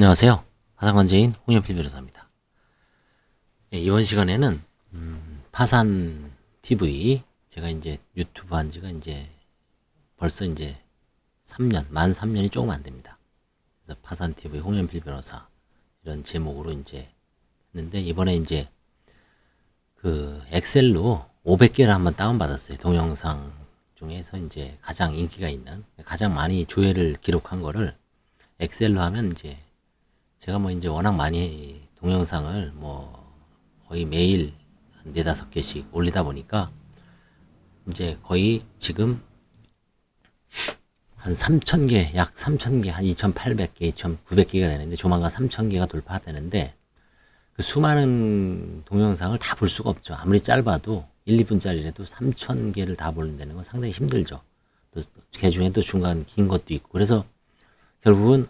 안녕하세요. 파산관제인 홍현필 변호사입니다. 네, 이번 시간에는 파산 TV 제가 이제 유튜브 한 지가 이제 벌써 이제 3년, 만 3년이 조금 안 됩니다. 그래서 파산 TV 홍현필 변호사 이런 제목으로 이제 했는데 이번에 이제 그 엑셀로 500개를 한번 다운받았어요. 동영상 중에서 이제 가장 인기가 있는, 가장 많이 조회를 기록한 거를 엑셀로 하면 이제 제가 뭐 이제 워낙 많이 동영상을 뭐 거의 매일 한 4-5개씩 올리다 보니까 이제 거의 지금 한 3,000개, 약 3,000개, 한 2,800개, 2,900개가 되는데 조만간 3,000개가 돌파되는데 그 수많은 동영상을 다 볼 수가 없죠. 아무리 짧아도 1, 2분짜리라도 3,000개를 다 보는다는 건 상당히 힘들죠. 또 그 중에 또 중간 긴 것도 있고 그래서 결국은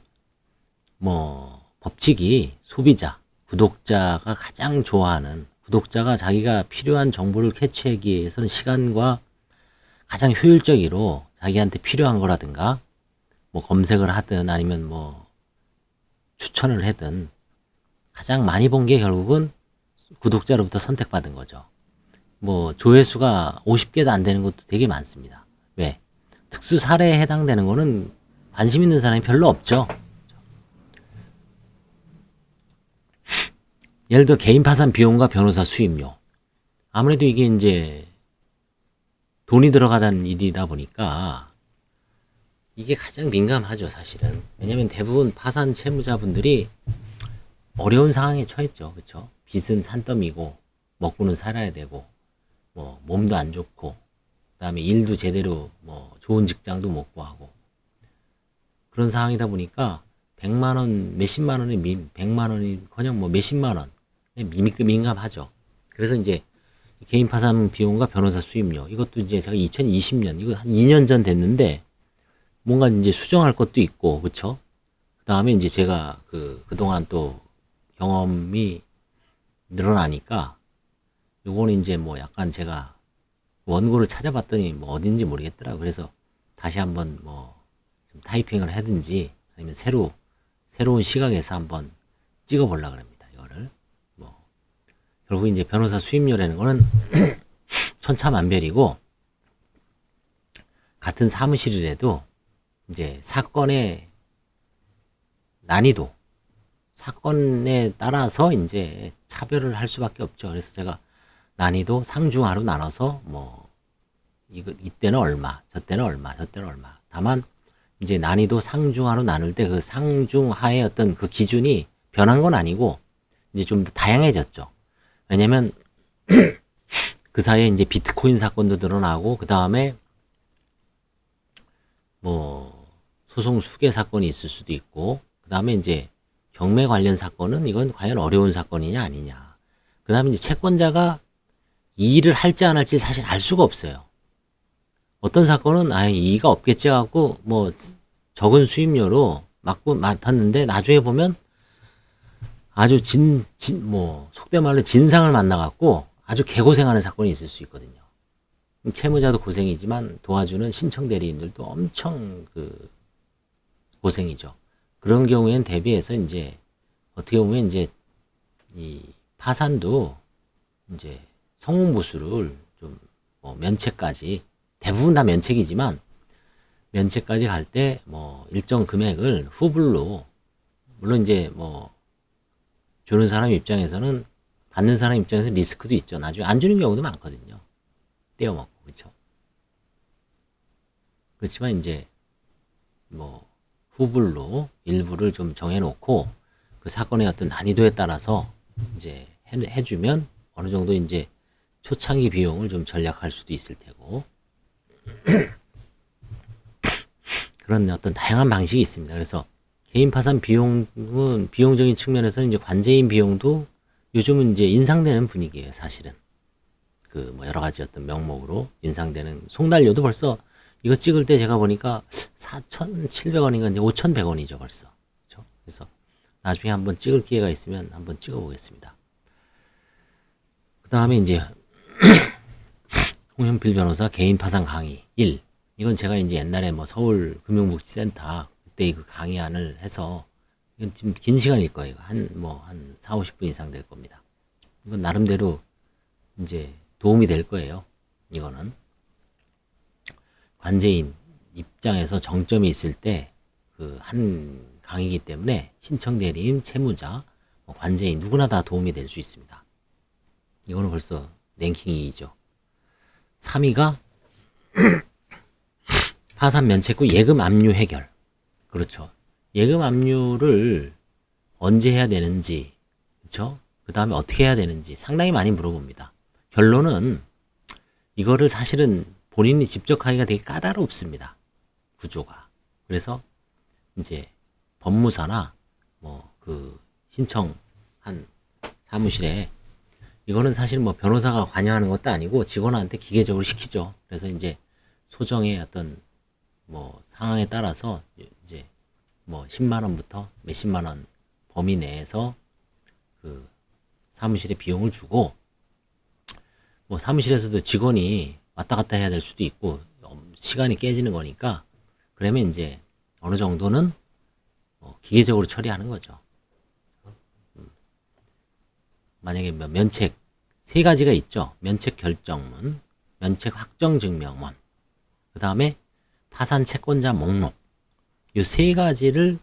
뭐 법칙이 소비자, 구독자가 가장 좋아하는, 구독자가 자기가 필요한 정보를 캐치하기 위해서는 시간과 가장 효율적으로 자기한테 필요한 거라든가 뭐 검색을 하든 아니면 뭐 추천을 하든 가장 많이 본 게 결국은 구독자로부터 선택받은 거죠. 뭐 조회수가 50개도 안 되는 것도 되게 많습니다. 왜? 특수 사례에 해당되는 거는 관심 있는 사람이 별로 없죠. 예를 들어 개인 파산 비용과 변호사 수임료. 아무래도 이게 이제 돈이 들어가는 일이다 보니까 이게 가장 민감하죠, 사실은. 왜냐면 대부분 파산 채무자분들이 어려운 상황에 처했죠. 그렇죠? 빚은 산더미고 먹고는 살아야 되고 뭐 몸도 안 좋고 그다음에 일도 제대로 뭐 좋은 직장도 못 구하고 그런 상황이다 보니까 100만 원, 몇십만 원이 100만 원이 그냥 뭐 몇십만 원 민감하죠. 그래서 이제 개인 파산 비용과 변호사 수임료 이것도 이제 제가 2020년 이거 한 2년 전 됐는데 뭔가 이제 수정할 것도 있고 그렇죠. 그다음에 이제 제가 그동안 또 경험이 늘어나니까 요거는 이제 뭐 약간 제가 원고를 찾아봤더니 뭐 어딘지 모르겠더라고요. 그래서 다시 한번 뭐 좀 타이핑을 하든지 아니면 새로운 시각에서 한번 찍어보려고 합니다. 이거를 뭐 결국 이제 변호사 수임료라는 거는 천차만별이고 같은 사무실이라도 이제 사건의 난이도 사건에 따라서 이제 차별을 할 수밖에 없죠. 그래서 제가 난이도 상중하로 나눠서 뭐 이때는 얼마, 저때는 얼마, 저때는 얼마. 다만 이제 난이도 상중하로 나눌 때 그 상중하의 어떤 그 기준이 변한 건 아니고 이제 좀 더 다양해졌죠. 왜냐면 그 사이에 이제 비트코인 사건도 늘어나고 그 다음에 뭐 소송 수개 사건이 있을 수도 있고 그 다음에 이제 경매 관련 사건은 이건 과연 어려운 사건이냐 아니냐. 그 다음에 이제 채권자가 이 일을 할지 안 할지 사실 알 수가 없어요. 어떤 사건은 이의가 없겠지 하고 뭐 적은 수임료로 맡았는데 나중에 보면 아주 뭐 속된 말로 진상을 만나갖고 아주 개고생하는 사건이 있을 수 있거든요. 채무자도 고생이지만 도와주는 신청 대리인들도 엄청 고생이죠. 그런 경우에는 대비해서 이제 어떻게 보면 이제 이 파산도 이제 성웅부수를 좀 뭐 면책까지 대부분 다 면책이지만 면책까지 갈 때 뭐 일정 금액을 후불로 물론 이제 뭐 주는 사람 입장에서는 받는 사람 입장에서 리스크도 있죠. 나중에 안 주는 경우도 많거든요. 떼어먹고 그렇죠. 그렇지만 이제 뭐 후불로 일부를 좀 정해놓고 그 사건의 어떤 난이도에 따라서 이제 해주면 어느 정도 이제 초창기 비용을 좀 절약할 수도 있을 테고 그런 어떤 다양한 방식이 있습니다. 그래서 개인 파산 비용은 비용적인 측면에서는 이제 관제인 비용도 요즘은 이제 인상되는 분위기예요. 사실은 그 뭐 여러 가지 어떤 명목으로 인상되는 송달료도 벌써 이거 찍을 때 제가 보니까 4,700원인가 이제 5,100원이죠 벌써. 그렇죠? 그래서 나중에 한번 찍을 기회가 있으면 한번 찍어보겠습니다. 그 다음에 이제 홍현필 변호사 개인 파산 강의 1. 이건 제가 이제 옛날에 뭐 서울 금융복지센터 그때 그 강의안을 해서 이건 지금 긴 시간일 거예요. 한 4, 50분 이상 될 겁니다. 이건 나름대로 이제 도움이 될 거예요. 이거는. 관제인 입장에서 정점이 있을 때 그 한 강의이기 때문에 신청대리인, 채무자, 관제인 누구나 다 도움이 될 수 있습니다. 이거는 벌써 랭킹 2위죠. 3위가 파산 면책 후 예금 압류 해결. 그렇죠. 예금 압류를 언제 해야 되는지, 그렇죠? 그 다음에 어떻게 해야 되는지 상당히 많이 물어봅니다. 결론은 이거를 사실은 본인이 직접 하기가 되게 까다롭습니다. 구조가. 그래서 이제 법무사나 그 신청한 사무실에 이거는 사실 변호사가 관여하는 것도 아니고 직원한테 기계적으로 시키죠. 그래서 이제 소정의 어떤 상황에 따라서 이제 10만 원부터 몇십만 원 범위 내에서 그 사무실에 비용을 주고 사무실에서도 직원이 왔다 갔다 해야 될 수도 있고 시간이 깨지는 거니까 그러면 이제 어느 정도는 기계적으로 처리하는 거죠. 만약에 면책 3가지가 있죠. 면책 결정문, 면책 확정 증명문, 그 다음에 파산 채권자 목록. 이 3가지를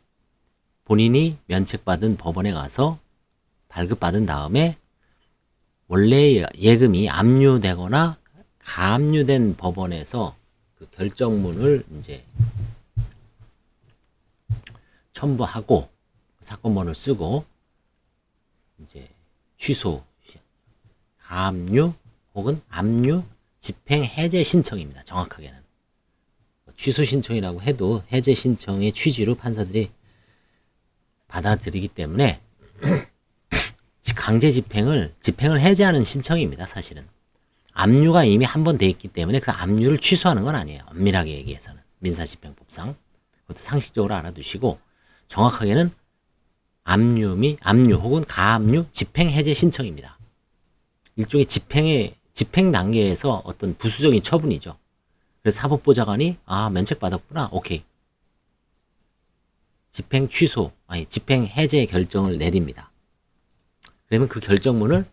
본인이 면책받은 법원에 가서 발급받은 다음에 원래 예금이 압류되거나 가압류된 법원에서 그 결정문을 이제 첨부하고 사건번호를 쓰고 이제 취소, 가압류 혹은 압류, 집행 해제 신청입니다. 정확하게는 취소 신청이라고 해도 해제 신청의 취지로 판사들이 받아들이기 때문에 강제 집행을 해제하는 신청입니다. 사실은 압류가 이미 한 번 돼 있기 때문에 그 압류를 취소하는 건 아니에요. 엄밀하게 얘기해서는 민사집행법상 그것도 상식적으로 알아두시고 정확하게는 압류 혹은 가압류 집행 해제 신청입니다. 일종의 집행 단계에서 어떤 부수적인 처분이죠. 그래서 사법보좌관이 면책 받았구나, 오케이, 집행 해제 결정을 내립니다. 그러면 그 결정문을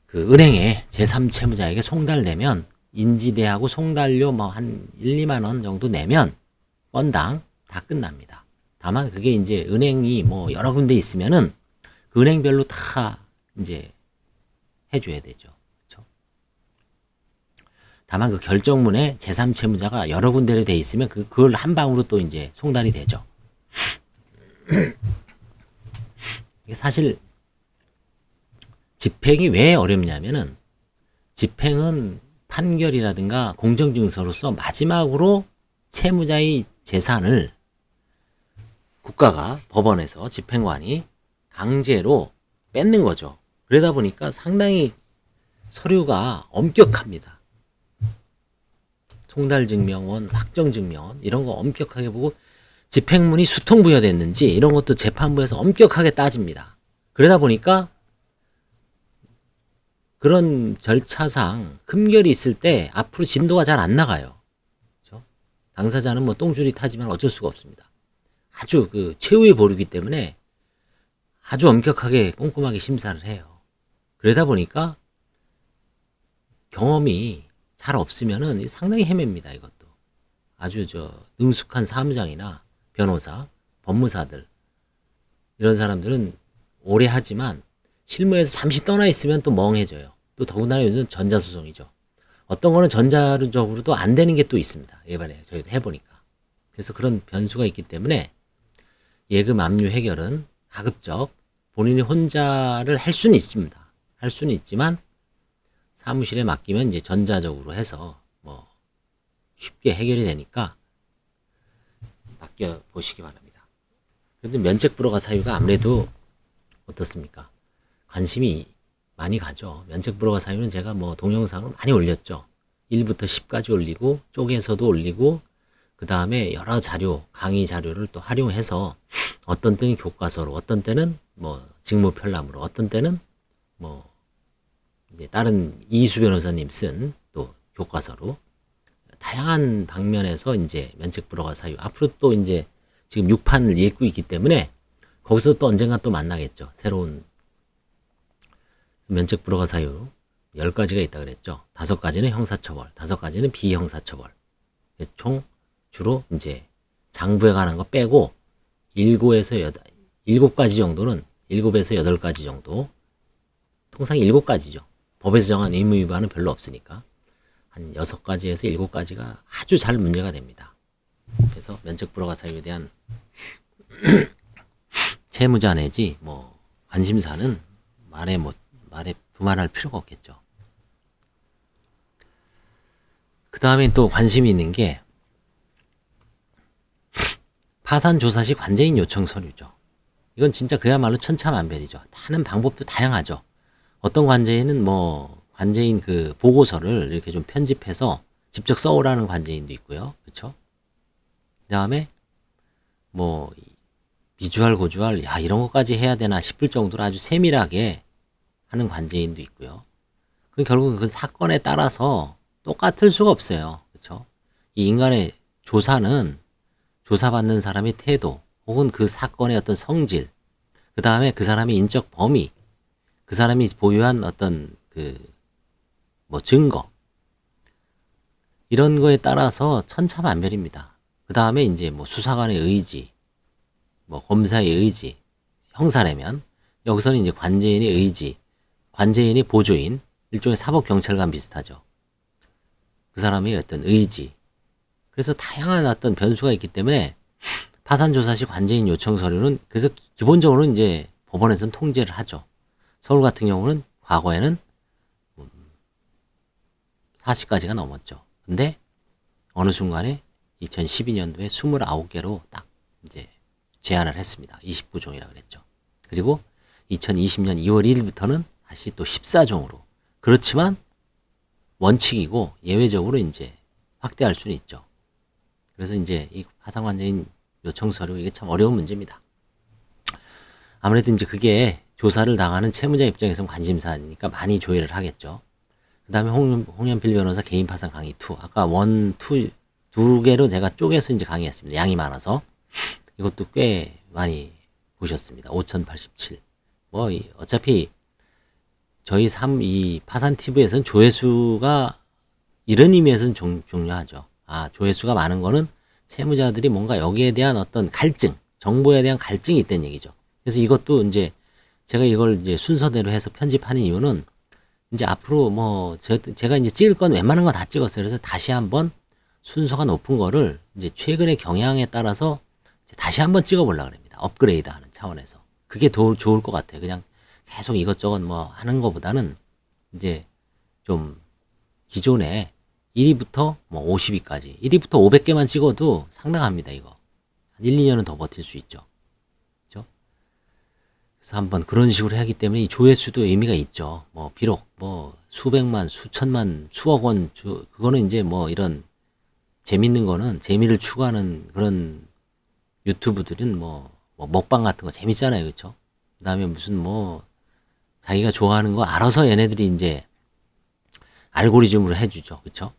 그 은행에 제3채무자에게 송달되면 인지대하고 송달료 한 1, 2만 원 정도 내면 건당 다 끝납니다. 다만 그게 이제 은행이 여러 군데 있으면은 그 은행별로 다 이제 해줘야 되죠. 그렇죠? 다만 그 결정문에 제3채무자가 여러 군데로 돼 있으면 그걸 한 방으로 또 이제 송달이 되죠. 사실 집행이 왜 어렵냐면은 집행은 판결이라든가 공정증서로서 마지막으로 채무자의 재산을 국가가 법원에서 집행관이 강제로 뺏는 거죠. 그러다 보니까 상당히 서류가 엄격합니다. 송달증명원, 확정증명원 이런 거 엄격하게 보고 집행문이 수통부여됐는지 이런 것도 재판부에서 엄격하게 따집니다. 그러다 보니까 그런 절차상 금결이 있을 때 앞으로 진도가 잘 안 나가요. 그렇죠? 당사자는 똥줄이 타지만 어쩔 수가 없습니다. 아주 그 최후의 보루이기 때문에 아주 엄격하게 꼼꼼하게 심사를 해요. 그러다 보니까 경험이 잘 없으면은 상당히 헤맵니다. 이것도 아주 능숙한 사무장이나 변호사, 법무사들 이런 사람들은 오래 하지만 실무에서 잠시 떠나 있으면 또 멍해져요. 또 더군다나 요즘 전자소송이죠. 어떤 거는 전자적으로도 안 되는 게 또 있습니다. 이번에 저희도 해보니까. 그래서 그런 변수가 있기 때문에 예금 압류 해결은 가급적 본인이 혼자를 할 수는 있습니다. 할 수는 있지만 사무실에 맡기면 이제 전자적으로 해서 쉽게 해결이 되니까 맡겨 보시기 바랍니다. 그런데 면책 불허가 사유가 아무래도 어떻습니까? 관심이 많이 가죠. 면책 불허가 사유는 제가 동영상을 많이 올렸죠. 1부터 10까지 올리고 쪼개서도 올리고 그 다음에 여러 자료, 강의 자료를 또 활용해서 어떤 때는 교과서로, 어떤 때는 직무편람으로, 어떤 때는 이제 다른 이수 변호사님 쓴 또 교과서로 다양한 방면에서 이제 면책 불허가 사유 앞으로 또 이제 지금 6판을 읽고 있기 때문에 거기서 또 언젠가 또 만나겠죠. 새로운 면책 불허가 사유 10가지가 있다 그랬죠. 5가지는 형사처벌, 5가지는 비형사처벌. 총 주로 이제 장부에 관한 거 빼고 7가지 정도는 7에서 8가지 정도. 통상 7가지죠. 법에서 정한 의무 위반은 별로 없으니까 한 6가지에서 7가지가 아주 잘 문제가 됩니다. 그래서 면책 불허가 사유에 대한 채무자 내지 뭐 관심사는 말에 두말할 필요가 없겠죠. 그 다음에 또 관심이 있는 게 파산 조사 시 관제인 요청 서류죠. 이건 진짜 그야말로 천차만별이죠. 하는 방법도 다양하죠. 어떤 관제인은 관제인 그 보고서를 이렇게 좀 편집해서 직접 써오라는 관제인도 있고요. 그렇죠? 그다음에 비주얼 고주얼 이런 것까지 해야 되나 싶을 정도로 아주 세밀하게 하는 관제인도 있고요. 결국은 그 사건에 따라서 똑같을 수가 없어요. 그렇죠? 이 인간의 조사는 조사받는 사람의 태도 혹은 그 사건의 어떤 성질, 그 다음에 그 사람의 인적 범위, 그 사람이 보유한 어떤 증거, 이런 거에 따라서 천차만별입니다. 그 다음에 이제 수사관의 의지, 검사의 의지, 형사라면 여기서는 이제 관제인의 의지, 관제인의 보조인, 일종의 사법경찰관 비슷하죠. 그 사람의 어떤 의지. 그래서 다양한 어떤 변수가 있기 때문에 파산조사 시 관제인 요청 서류는 그래서 기본적으로 이제 법원에서는 통제를 하죠. 서울 같은 경우는 과거에는 40가지가 넘었죠. 근데 어느 순간에 2012년도에 29개로 딱 이제 제한을 했습니다. 29종이라 그랬죠. 그리고 2020년 2월 1일부터는 다시 또 14종으로. 그렇지만 원칙이고 예외적으로 이제 확대할 수는 있죠. 그래서 이제 이 파산관제인 요청 서류 이게 참 어려운 문제입니다. 아무래도 이제 그게 조사를 당하는 채무자 입장에서는 관심사니까 많이 조회를 하겠죠. 그 다음에 홍연필 변호사 개인 파산 강의 2. 아까 1, 2, 2개로 제가 쪼개서 이제 강의했습니다. 양이 많아서. 이것도 꽤 많이 보셨습니다. 5087. 어차피 저희 이 파산 TV에서는 조회수가 이런 의미에서는 중요하죠. 조회수가 많은 거는 채무자들이 뭔가 여기에 대한 어떤 갈증, 정보에 대한 갈증이 있다는 얘기죠. 그래서 이것도 이제 제가 이걸 이제 순서대로 해서 편집하는 이유는 이제 앞으로 제가 이제 찍을 건 웬만한 거 다 찍었어요. 그래서 다시 한번 순서가 높은 거를 이제 최근의 경향에 따라서 다시 한번 찍어보려고 합니다. 업그레이드 하는 차원에서. 그게 좋을 것 같아요. 그냥 계속 이것저것 하는 것보다는 이제 좀 기존에 1위부터 50위까지 1위부터 500개만 찍어도 상당합니다. 이거 한 1, 2년은 더 버틸 수 있죠. 그렇죠? 그래서 한번 그런 식으로 하기 때문에 이 조회수도 의미가 있죠. 비록 수백만, 수천만, 수억 원 그거는 이제 이런 재밌는 거는 재미를 추구하는 그런 유튜브들은 먹방 같은 거 재밌잖아요. 그렇죠? 그다음에 무슨 자기가 좋아하는 거 알아서 얘네들이 이제 알고리즘으로 해주죠. 그렇죠?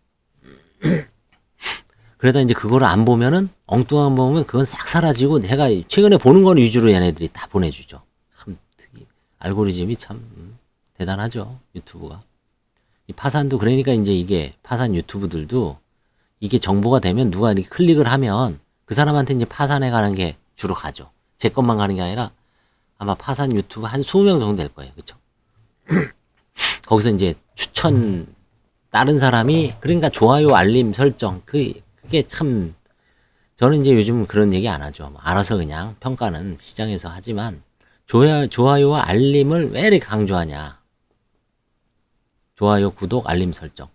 그러다 이제 그거를 안 보면은 엉뚱한 거 보면 그건 싹 사라지고 제가 최근에 보는 건 위주로 얘네들이 다 보내주죠. 참 알고리즘이 참 대단하죠. 유튜브가. 이 파산도 그러니까 이제 이게 파산 유튜브들도 이게 정보가 되면 누가 이렇게 클릭을 하면 그 사람한테 이제 파산에 가는 게 주로 가죠. 제 것만 가는 게 아니라 아마 파산 유튜브 한 20명 정도 될 거예요. 그렇죠? 거기서 이제 추천 다른 사람이 그러니까 좋아요 알림 설정 그게 참 저는 이제 요즘 그런 얘기 안 하죠. 알아서 그냥 평가는 시장에서 하지만 좋아요와 알림을 왜 이렇게 강조하냐. 좋아요, 구독, 알림 설정.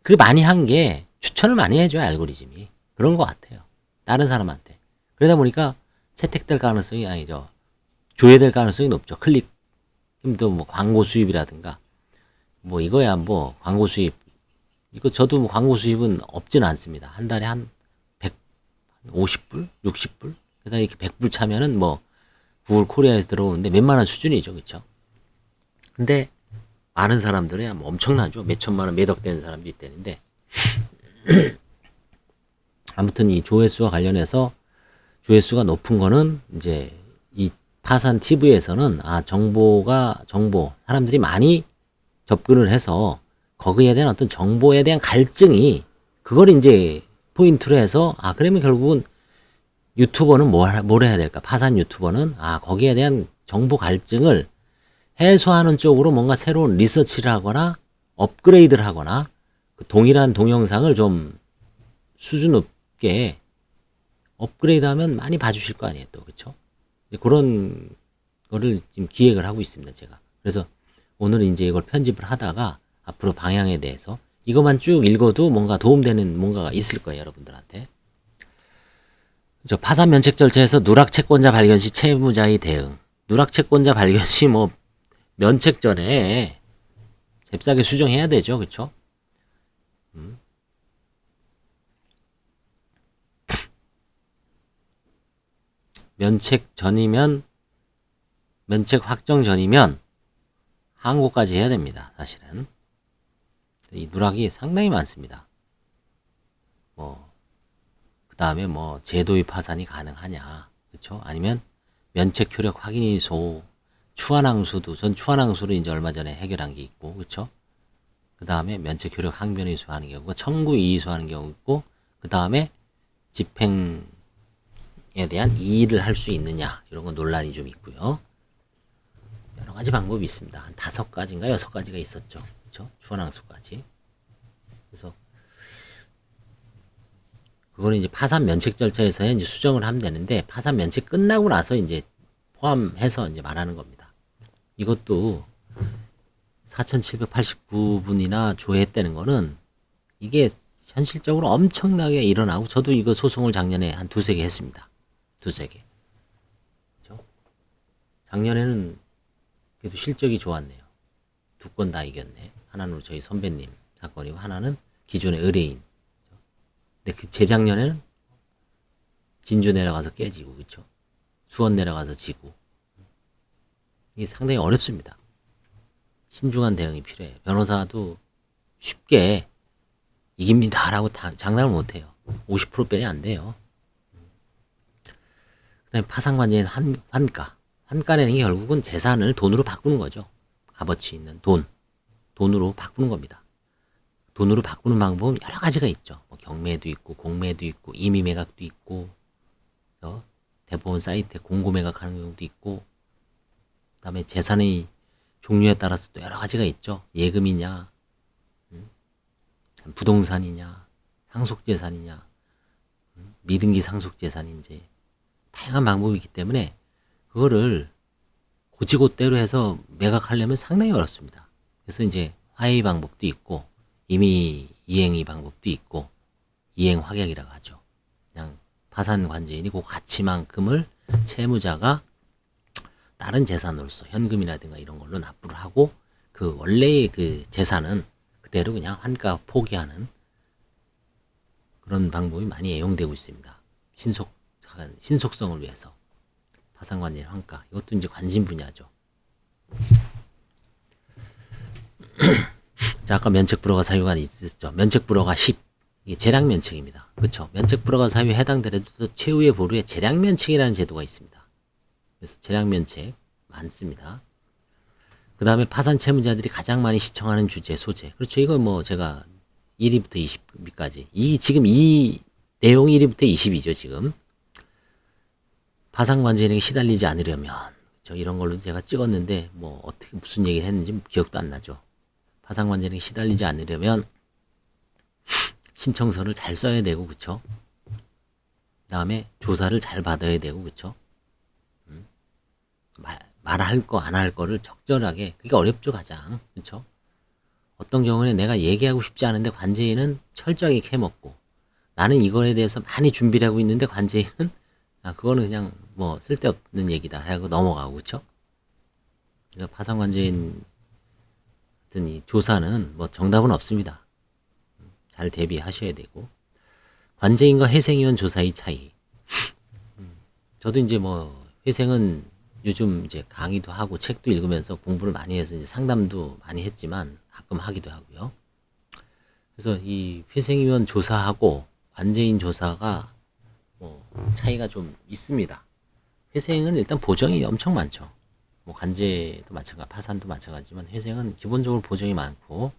그 많이 한 게 추천을 많이 해줘요. 알고리즘이. 그런 것 같아요. 다른 사람한테. 그러다 보니까 채택될 가능성이 아니죠. 조회될 가능성이 높죠. 클릭. 또 광고 수입이라든가. 이거야 광고 수입. 이거 저도 광고 수입은 없지는 않습니다. 한 달에 한 150불? 60불? 그다음에 이렇게 100불 차면은 구글 코리아에서 들어오는데 몇만원 수준이죠. 그쵸? 근데 많은 사람들은 엄청나죠. 몇 천만원, 몇 억 되는 사람도 있다는데. 아무튼 이 조회수와 관련해서 조회수가 높은 거는 이제 이 파산 TV에서는 정보 사람들이 많이 접근을 해서 거기에 대한 어떤 정보에 대한 갈증이 그걸 이제 포인트로 해서 그러면 결국은 유튜버는 뭘 해야 될까? 파산 유튜버는 거기에 대한 정보 갈증을 해소하는 쪽으로 뭔가 새로운 리서치를 하거나 업그레이드를 하거나 그 동일한 동영상을 좀 수준 높게 업그레이드하면 많이 봐주실 거 아니에요, 또 그렇죠? 그런 거를 지금 기획을 하고 있습니다, 제가. 그래서 오늘은 이제 이걸 편집을 하다가 앞으로 방향에 대해서 이것만 쭉 읽어도 뭔가 도움되는 뭔가가 있을 거예요, 여러분들한테. 저 파산 면책 절차에서 누락 채권자 발견 시 채무자의 대응. 누락 채권자 발견 시 뭐 면책 전에 잽싸게 수정해야 되죠, 그렇죠? 면책 확정 전이면 항고까지 해야 됩니다, 사실은. 이 누락이 상당히 많습니다. 그 다음에 제도의 파산이 가능하냐, 그쵸? 아니면 면책 효력 확인이소, 추환항소도, 전 추환항소를 이제 얼마 전에 해결한 게 있고, 그쵸? 그 다음에 면책 효력 항변이소 하는 경우고, 청구 이의소 하는 경우 있고, 그 다음에 집행에 대한 이의를 할 수 있느냐, 이런 건 논란이 좀 있고요. 여러 가지 방법이 있습니다. 한 5가지인가 6가지가 있었죠. 그쵸? 추환항소까지. 그래서 그거는 이제 파산 면책 절차에서 이제 수정을 하면 되는데, 파산 면책 끝나고 나서 이제 포함해서 이제 말하는 겁니다. 이것도 4,789분이나 조회했다는 거는 이게 현실적으로 엄청나게 일어나고, 저도 이거 소송을 작년에 한 2-3개 했습니다. 2-3개. 그렇죠? 작년에는 그래도 실적이 좋았네요. 2건 다 이겼네. 하나는 저희 선배님 사건이고, 하나는 기존의 의뢰인. 근데 그 재작년에는 진주 내려가서 깨지고, 그쵸? 수원 내려가서 지고. 이게 상당히 어렵습니다. 신중한 대응이 필요해요. 변호사도 쉽게 이깁니다라고 장담을 못해요. 50%빼리 안 돼요. 그 다음에 파산관제인 환가. 환가라는 게 결국은 재산을 돈으로 바꾸는 거죠. 값어치 있는 돈으로 바꾸는 겁니다. 돈으로 바꾸는 방법은 여러 가지가 있죠. 경매도 있고, 공매도 있고, 임의 매각도 있고, 대법원 사이트에 공고 매각하는 경우도 있고, 그 다음에 재산의 종류에 따라서 또 여러 가지가 있죠. 예금이냐, 부동산이냐, 상속재산이냐, 미등기 상속재산인지, 다양한 방법이 있기 때문에 그거를 고지고대로 해서 매각하려면 상당히 어렵습니다. 그래서 이제 화해의 방법도 있고, 임의 이행의 방법도 있고, 이행 확약이라고 하죠. 그냥 파산 관제인이 그 가치만큼을 채무자가 다른 재산으로서 현금이라든가 이런 걸로 납부를 하고, 그 원래의 그 재산은 그대로 그냥 환가 포기하는 그런 방법이 많이 애용되고 있습니다. 신속성을 위해서. 파산 관제인 환가. 이것도 이제 관심 분야죠. 자, 아까 면책 불허가 사유가 있었죠. 면책 불허가 10. 이게 재량 면책입니다. 그렇죠? 면책 불허가 사유에 해당되더라도 최후의 보루에 재량 면책이라는 제도가 있습니다. 그래서 재량 면책 많습니다. 그 다음에 파산 채무자들이 가장 많이 시청하는 주제, 소재. 그렇죠? 이건 제가 1위부터 20위까지. 지금 이 내용 1위부터 20위죠, 지금. 파산 관제인에게 시달리지 않으려면. 그렇죠? 이런 걸로 제가 찍었는데, 어떻게, 무슨 얘기를 했는지 기억도 안 나죠. 파산 관제인에게 시달리지 않으려면 신청서를 잘 써야 되고, 그쵸? 다음에 조사를 잘 받아야 되고, 그쵸? 말할 거, 안 할 거를 적절하게, 그게 어렵죠, 가장. 그쵸? 어떤 경우는 내가 얘기하고 싶지 않은데 관제인은 철저하게 캐먹고, 나는 이거에 대해서 많이 준비를 하고 있는데 관제인은, 그거는 그냥 쓸데없는 얘기다 하고 넘어가고, 그쵸? 그래서 파산 관제인 같은 이 조사는 정답은 없습니다. 잘 대비하셔야 되고. 관제인과 회생위원 조사의 차이. 저도 이제 회생은 요즘 이제 강의도 하고 책도 읽으면서 공부를 많이 해서 이제 상담도 많이 했지만 가끔 하기도 하고요. 그래서 이 회생위원 조사하고 관제인 조사가 차이가 좀 있습니다. 회생은 일단 보정이 엄청 많죠. 뭐 관제도 마찬가지, 파산도 마찬가지지만 회생은 기본적으로 보정이 많고,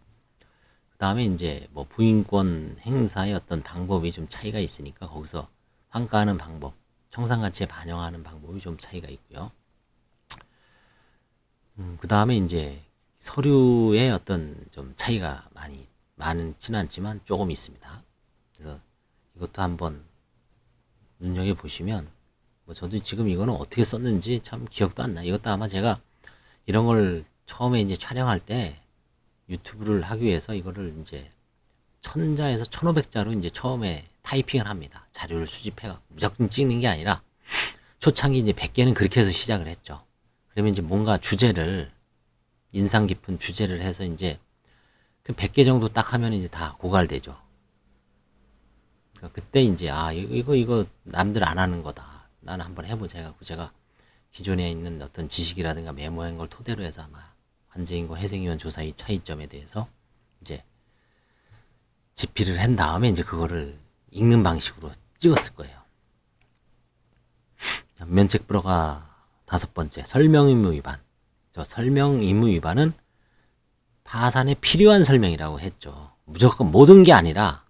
그 다음에 이제 뭐 부인권 행사의 어떤 방법이 좀 차이가 있으니까 거기서 환가하는 방법, 청산가치에 반영하는 방법이 좀 차이가 있고요. 그 다음에 이제 서류의 어떤 좀 차이가 많지는 않지만 조금 있습니다. 그래서 이것도 한번 눈여겨보시면, 뭐 저도 지금 이거는 어떻게 썼는지 참 기억도 안 나. 이것도 아마 제가 이런 걸 처음에 이제 촬영할 때 유튜브를 하기 위해서 이거를 이제 1000자에서 1500자로 이제 처음에 타이핑을 합니다. 자료를 수집해갖고 무조건 찍는 게 아니라 초창기 이제 100개는 그렇게 해서 시작을 했죠. 그러면 이제 뭔가 주제를, 인상 깊은 주제를 해서 이제 그 100개 정도 딱 하면 이제 다 고갈되죠. 그러니까 그때 이제, 아, 이거 남들 안 하는 거다. 나는 한번 해보자 해갖고 제가 기존에 있는 어떤 지식이라든가 메모한 걸 토대로 해서 아마 관제인과 회생위원 조사의 차이점에 대해서 이제 집필을 한 다음에 이제 그거를 읽는 방식으로 찍었을 거예요. 면책 불허가 5번째, 설명 의무 위반. 저 설명 의무 위반은 파산에 필요한 설명이라고 했죠. 무조건 모든 게 아니라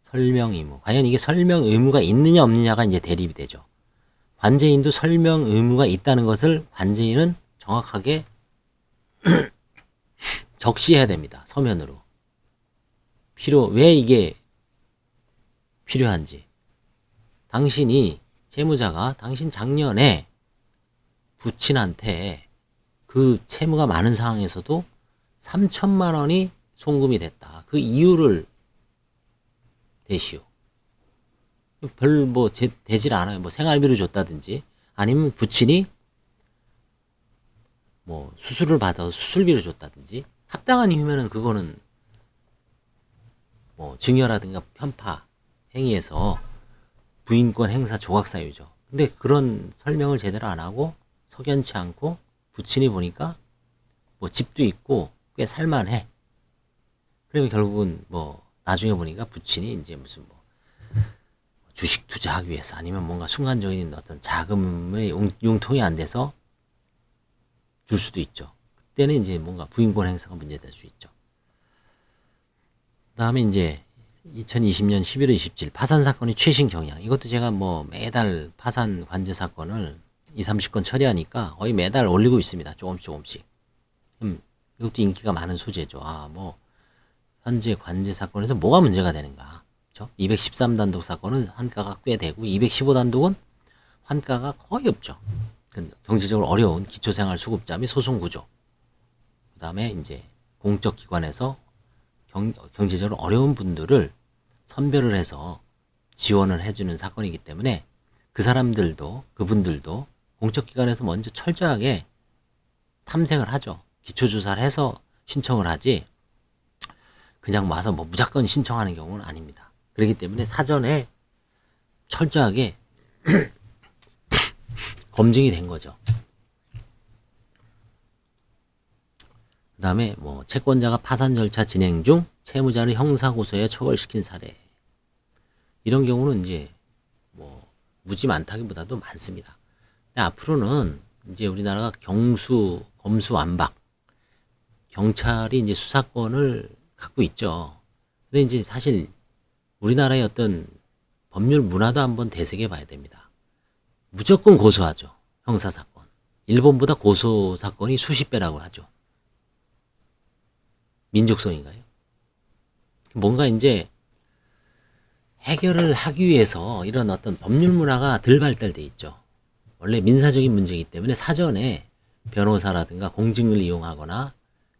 설명 의무. 과연 이게 설명 의무가 있느냐 없느냐가 이제 대립이 되죠. 관제인도 설명 의무가 있다는 것을 관제인은 정확하게 적시해야 됩니다. 서면으로. 왜 이게 필요한지. 당신이, 채무자가 당신 작년에 부친한테 그 채무가 많은 상황에서도 3천만 원이 송금이 됐다. 그 이유를 대시오. 별 뭐 되질 않아요. 뭐 생활비를 줬다든지 아니면 부친이 뭐 수술을 받아서 수술비를 줬다든지 합당한 이유면은 그거는 뭐 증여라든가 편파 행위에서 부인권 행사 조각 사유죠. 근데 그런 설명을 제대로 안 하고 석연치 않고 부친이 보니까 뭐 집도 있고 꽤 살만해. 그러면 결국은 뭐 나중에 보니까 부친이 이제 무슨 뭐 주식 투자하기 위해서 아니면 뭔가 순간적인 어떤 자금의 융통이 안 돼서 줄 수도 있죠. 그때는 이제 뭔가 부인권 행사가 문제될 수 있죠. 그 다음에 이제 2020년 11월 27일 파산 사건의 최신 경향. 이것도 제가 뭐 매달 파산 관제 사건을 20, 30건 처리하니까 거의 매달 올리고 있습니다. 조금씩. 이것도 인기가 많은 소재죠. 아, 뭐 현재 관제 사건에서 뭐가 문제가 되는가. 그렇죠? 213단독 사건은 환가가 꽤 되고 215단독은 환가가 거의 없죠. 경제적으로 어려운 기초생활수급자 및 소송구조. 그 다음에 이제 공적기관에서 경제적으로 어려운 분들을 선별을 해서 지원을 해주는 사건이기 때문에 그분들도 공적기관에서 먼저 철저하게 탐색을 하죠. 기초조사를 해서 신청을 하지 그냥 와서 뭐 무조건 신청하는 경우는 아닙니다. 그렇기 때문에 사전에 철저하게 검증이 된 거죠. 그 다음에 뭐 채권자가 파산 절차 진행 중 채무자를 형사고소에 처벌시킨 사례. 이런 경우는 이제 뭐 무지 많다기보다도 많습니다. 근데 앞으로는 이제 우리나라가 검수완박, 경찰이 이제 수사권을 갖고 있죠. 근데 이제 사실 우리나라의 어떤 법률 문화도 한번 되새겨 봐야 됩니다. 무조건 고소하죠. 형사사건. 일본보다 고소사건이 수십 배라고 하죠. 민족성인가요? 뭔가 이제 해결을 하기 위해서 이런 어떤 법률 문화가 덜 발달돼 있죠. 원래 민사적인 문제이기 때문에 사전에 변호사라든가 공증을 이용하거나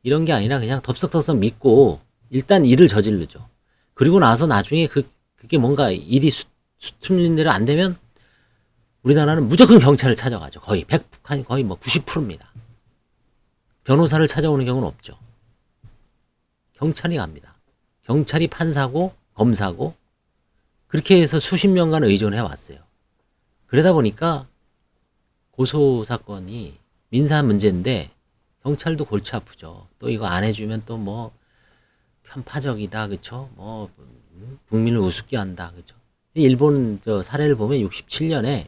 이런 게 아니라 그냥 덥석덥석 믿고 일단 일을 저지르죠. 그리고 나서 나중에 그게 뭔가 일이 수틀린 대로 안 되면 우리나라는 무조건 경찰을 찾아가죠. 거의 거의 뭐 90%입니다. 변호사를 찾아오는 경우는 없죠. 경찰이 갑니다. 경찰이 판사고 검사고 그렇게 해서 수십 년간 의존해 왔어요. 그러다 보니까 고소사건이 민사 문제인데 경찰도 골치 아프죠. 또 이거 안 해주면 또 뭐 편파적이다, 그쵸? 뭐 국민을 우습게 한다, 그쵸? 일본 저 사례를 보면 67년에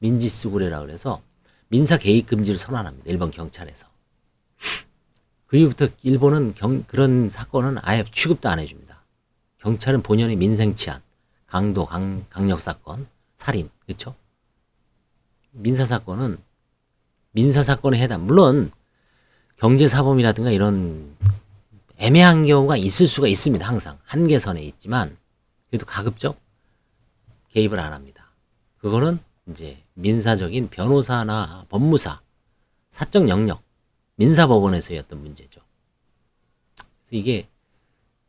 민지스구레라 그래서 민사 개입 금지를 선언합니다. 일본 경찰에서. 그 이후부터 일본은 그런 사건은 아예 취급도 안 해줍니다. 경찰은 본연의 민생치안, 강도, 강력 사건, 살인, 그렇죠? 민사 사건은 민사 사건에 해당. 물론 경제사범이라든가 이런 애매한 경우가 있을 수가 있습니다. 항상 한계선에 있지만 그래도 가급적 개입을 안 합니다. 그거는 이제 민사적인 변호사나 법무사, 사적 영역, 민사법원에서의 어떤 문제죠. 그래서 이게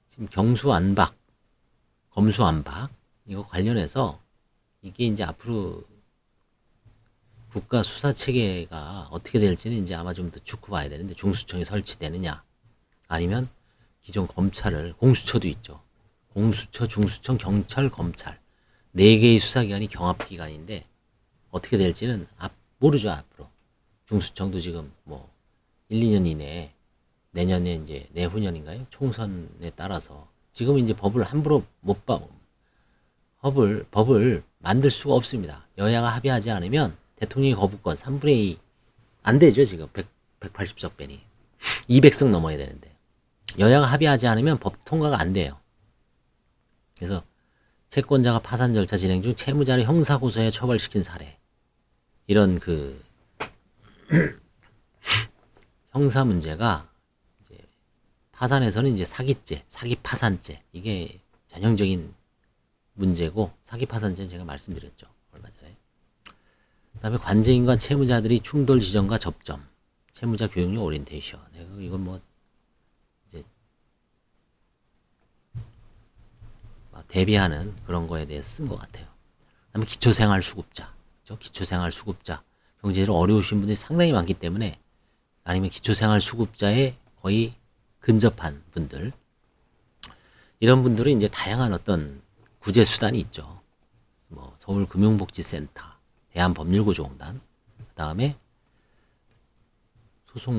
지금 경수안박, 검수안박 이거 관련해서 이게 이제 앞으로 국가 수사 체계가 어떻게 될지는 이제 아마 좀 더 죽고 봐야 되는데 중수청이 설치되느냐 아니면 기존 검찰을 공수처도 있죠. 공수처, 중수청, 경찰, 검찰 4개의 수사기관이 경합기관인데 어떻게 될지는 모르죠. 앞으로 중수청도 지금 뭐 1, 2년 이내에 내년에 이제 내후년인가요? 총선에 따라서 지금 이제 법을 함부로 법을 만들 수가 없습니다. 여야가 합의하지 않으면 대통령의 거부권 3분의 2 안 되죠. 지금 180석 빼니 200석 넘어야 되는데 여야가 합의하지 않으면 법 통과가 안 돼요. 그래서 채권자가 파산 절차 진행 중 채무자를 형사고소해 처벌시킨 사례 이런 그 형사 문제가 이제 파산에서는 이제 사기죄, 사기파산죄 이게 전형적인 문제고 사기파산죄는 제가 말씀드렸죠. 얼마 전에. 그다음에 관제인과 채무자들이 충돌 지점과 접점, 채무자 교육용 오리엔테이션. 이건 뭐 이제 대비하는 그런 거에 대해서 쓴 것 같아요. 그다음에 기초생활수급자, 그렇죠? 기초생활수급자 경제적으로 어려우신 분들이 상당히 많기 때문에 아니면 기초생활수급자에 거의 근접한 분들 이런 분들은 이제 다양한 어떤 구제 수단이 있죠. 뭐 서울금융복지센터, 대한법률구조공단, 그다음에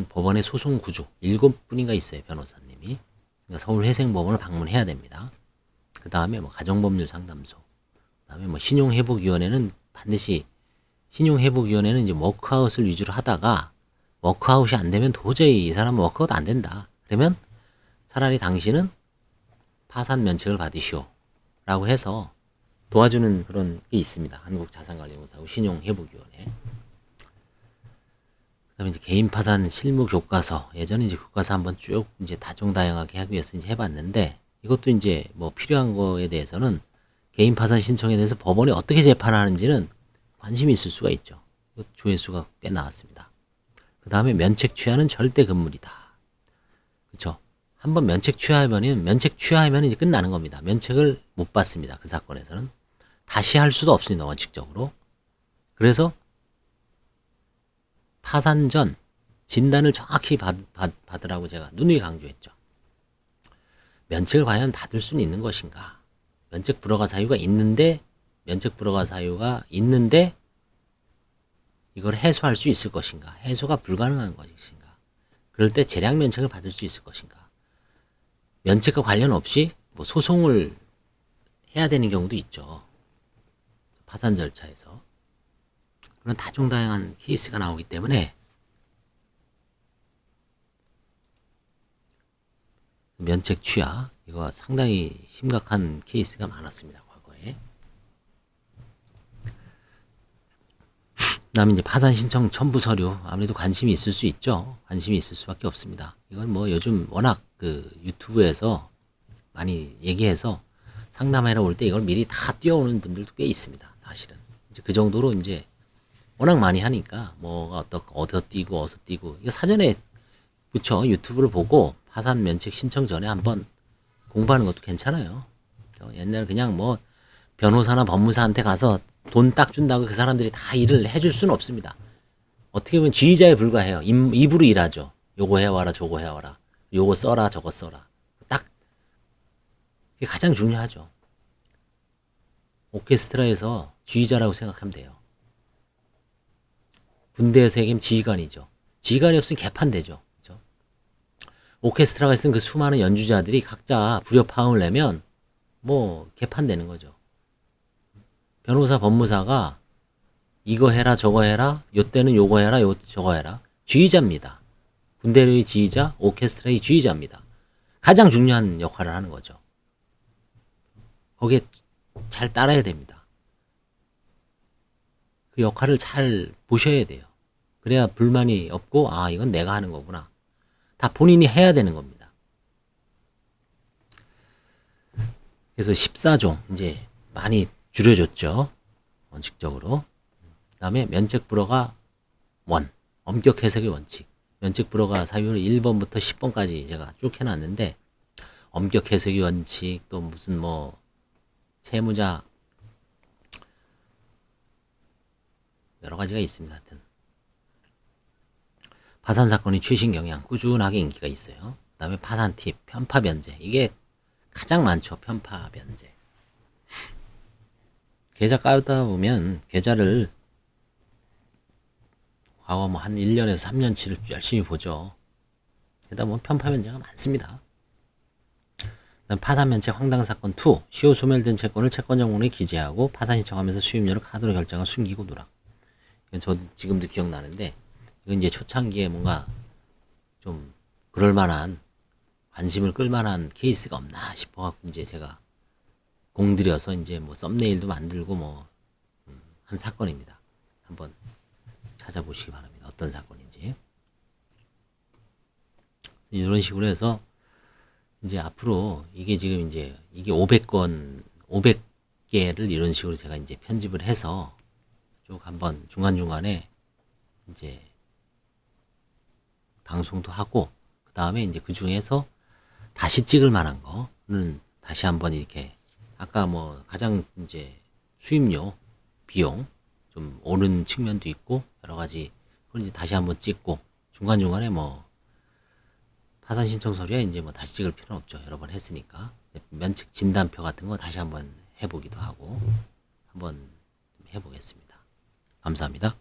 법원의 소송구조 7분인가 있어요. 변호사님이. 그러니까 서울회생법원을 방문해야 됩니다. 그다음에 뭐 가정법률상담소, 그다음에 뭐 신용회복위원회는 반드시 신용회복위원회는 이제 워크아웃을 위주로 하다가 워크아웃이 안 되면 도저히 이 사람은 워크아웃 안 된다. 그러면 차라리 당신은 파산 면책을 받으시오. 라고 해서 도와주는 그런 게 있습니다. 한국자산관리공사하고 신용회복위원회. 그 다음에 이제 개인 파산 실무 교과서. 예전에 이제 교과서 한번 쭉 이제 다종다양하게 하기 위해서 이제 해봤는데 이것도 이제 뭐 필요한 거에 대해서는 개인 파산 신청에 대해서 법원이 어떻게 재판하는지는 관심이 있을 수가 있죠. 조회수가 꽤 나왔습니다. 그 다음에 면책 취하는 절대 금물이다. 그렇죠? 한번 면책 취하면 이제 끝나는 겁니다. 면책을 못 받습니다. 그 사건에서는 다시 할 수도 없습니다. 원칙적으로. 그래서 파산 전 진단을 정확히 받으라고 제가 누누이 강조했죠. 면책을 과연 받을 수는 있는 것인가? 면책 불허가 사유가 있는데 이걸 해소할 수 있을 것인가? 해소가 불가능한 것인가? 그럴 때 재량 면책을 받을 수 있을 것인가? 면책과 관련 없이 뭐 소송을 해야 되는 경우도 있죠. 파산 절차에서. 그런 다종다양한 케이스가 나오기 때문에 면책 취하 이거 상당히 심각한 케이스가 많았습니다. 과거에. 그다음에 이제 파산 신청 첨부 서류 아무래도 관심이 있을 수 있죠. 관심이 있을 수밖에 없습니다. 이건 뭐 요즘 워낙 그 유튜브에서 많이 얘기해서 상담하러 올 때 이걸 미리 다 뛰어오는 분들도 꽤 있습니다. 사실은 이제 그 정도로 이제 워낙 많이 하니까 뭐가 어디서 뛰고 이거 사전에 그쵸 유튜브를 보고 파산 면책 신청 전에 한번 공부하는 것도 괜찮아요. 옛날에 그냥 뭐 변호사나 법무사한테 가서 돈 딱 준다고 그 사람들이 다 일을 해줄 수는 없습니다. 어떻게 보면 지휘자에 불과해요. 입으로 일하죠. 요거 해와라 저거 해와라 요거 써라 저거 써라 딱 이게 가장 중요하죠. 오케스트라에서 지휘자라고 생각하면 돼요. 군대에서 얘기하면 지휘관이죠. 지휘관이 없으면 개판되죠. 그렇죠? 오케스트라가 있으면 그 수많은 연주자들이 각자 불협화음을 내면 뭐 개판되는 거죠. 변호사, 법무사가 이거 해라 저거 해라 요때는 요거 해라 저거 해라 지휘자입니다. 군대의 지휘자, 오케스트라의 지휘자입니다. 가장 중요한 역할을 하는 거죠. 거기에 잘 따라야 됩니다. 그 역할을 잘 보셔야 돼요. 그래야 불만이 없고 아 이건 내가 하는 거구나. 다 본인이 해야 되는 겁니다. 그래서 14종 이제 많이 줄여줬죠. 원칙적으로. 그 다음에 면책 불허가 원, 엄격 해석의 원칙. 면책 불허가 사유를 1번부터 10번까지 제가 쭉 해놨는데 엄격 해석의 원칙 또 무슨 뭐 채무자 여러 가지가 있습니다. 하여튼 파산 사건이 최신 경향 꾸준하게 인기가 있어요. 그 다음에 파산 팁, 편파 변제 이게 가장 많죠. 편파 변제. 계좌 까다 보면 계좌를 과거 뭐 한 1년에서 3년치를 열심히 보죠. 그러다 보면 편파 변제가 많습니다. 파산 면책 황당 사건 2. 시효 소멸된 채권을 채권 정보에 기재하고 파산 신청하면서 수임료를 카드로 결정한 숨기고 누락. 이건 저 지금도 기억나는데 이건 이제 초창기에 뭔가 좀 그럴 만한 관심을 끌 만한 케이스가 없나 싶어 갖고 이제 제가 공들여서 이제 뭐 썸네일도 만들고 뭐 한 사건입니다. 한번 찾아보시기 바랍니다. 어떤 사건인지. 이런 식으로 해서 이제 앞으로 이게 지금 이제 이게 500건 500개를 이런 식으로 제가 이제 편집을 해서 쭉 한번 중간중간에 이제 방송도 하고 그 다음에 이제 그 중에서 다시 찍을 만한 거는 다시 한번 이렇게 아까 뭐 가장 이제 수임료 비용 좀 오른 측면도 있고 여러 가지 그걸 이제 다시 한번 찍고 중간중간에 뭐 파산 신청 서류에 이제 뭐 다시 찍을 필요는 없죠. 여러 번 했으니까 면책 진단표 같은 거 다시 한번 해보기도 하고 한번 해보겠습니다. 감사합니다.